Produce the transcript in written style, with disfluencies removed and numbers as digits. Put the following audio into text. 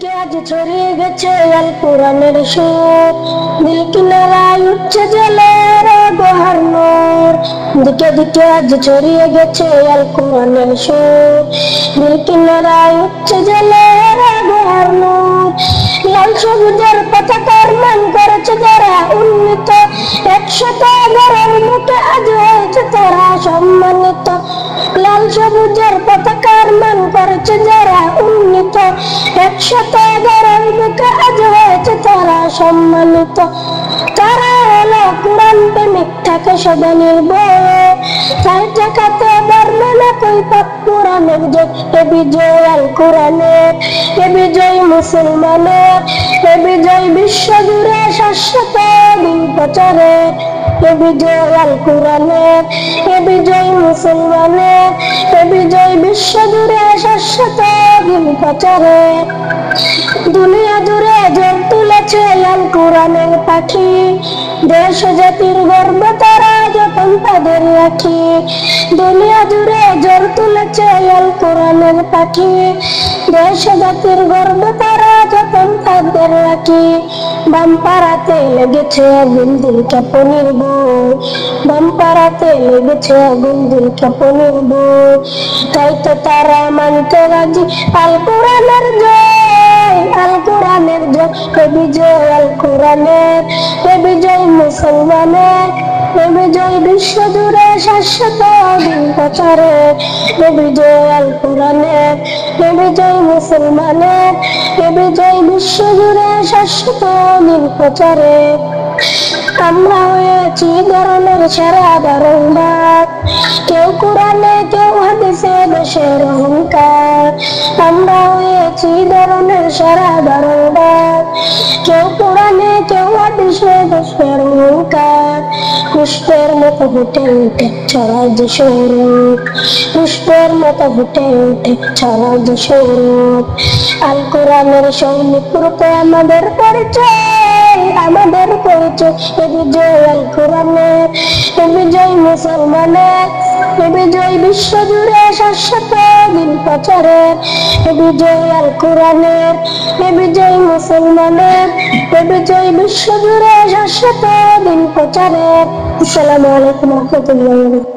দিকে আজ ছড়িয়ে গেছে আল কোরআনের সুর, দিল কিনারায় উঠছে জলের বহার নূর। দিকে দিকে আজ ছড়িয়ে গেছে আল কোরআনের সুর, দিল কিনারায় উঠছে জলের বহার নূর। লাল সবুজের পতাকার মান করেছে যারা উন্নীত, 111 মুখে আজ হয়েছে তারা সম্মানিত। লাল সবুজের পতাকার মান করেছে যারা উন্নীত, 111 মুখে আজ হয়েছে তারা সম্মানিত। তারা হলো কোরআন প্রেমিক, থাকে সদা নির্ভয়ে, তাই টাকাতে পারবে না কই পাক কোরআনের জয়। এ বিজয় আল কোরআনের, এ বিজয় মুসলমানের, এ বিজয় বিশ্ব জুড়ে শাশ্বত দিন প্রচারে। এ বিজয় আল কোরআনের, এ বিজয় মুসলমানের, এ বিজয় বিশ্ব জুড়ে শাশ্বত দিন প্রচারে। দুনিয়া জুড়ে জ্বর তুলেছে আল কোরআনের পাখি, দেশ জাতির গর্ব তারা যখন তাদের রাখি। দুনিয়া জুড়ে জ্বর তুলেছে আল কোরআনের পাখি, দেশ জাতির গর্ব তারা যখন তাদের রাখি। বাম্পারাতে লেগেছে আগুন দিল কাঁপনির বই, বাম্পারাতে লেগেছে আগুন দিল কাঁপনির বই। তাই তো তারা মানতে রাজি আল কোরআনের জয়, আল কোরআনের জয়। এ বিজয় আল কোরআনের, এ বিজয় মুসলমানের, এ বিজয় বিশ্ব জুড়ে শাশ্বত দিন প্রচারে। এ বিজয় আল কোরআনের, এ বিজয় মুসলমানের, এ বিজয় বিশ্ব জুড়ে শাশ্বত দিন প্রচারে। আমরা হয়েছি ধরনের সেরা বারংবার, কেউ কোরআনে কেউ হাদিসে দেশের অহংকার। আমরা হয়েছি ধরনের সেরা বারংবার, কেউ কোরআনে কেউ হাদিসে দেশের অহংকার। পুষ্পের মতো ফুটে উঠে ছড়ায় যে সৌরভ, পুষ্পের মতো ফুটে উঠে ছড়ায় যে সৌরভ। আল কোরআনের সৈনিক রূপে আমাদের পরিচয়, আমাদের পরিচয়। এ বিজয় আল কোরআনের, এ বিজয় মুসলমানের, এ বিজয় বিশ্ব জুড়ে শাশ্বত দিন প্রচারের। এ বিজয় আল কোরআনের, এ বিজয় মুসলমানের, এ বিজয় বিশ্ব জুড়ে শাশ্বত দিন প্রচারের। আসসালামু আলাইকুম ওয়া রাহমাতুল্লাহি।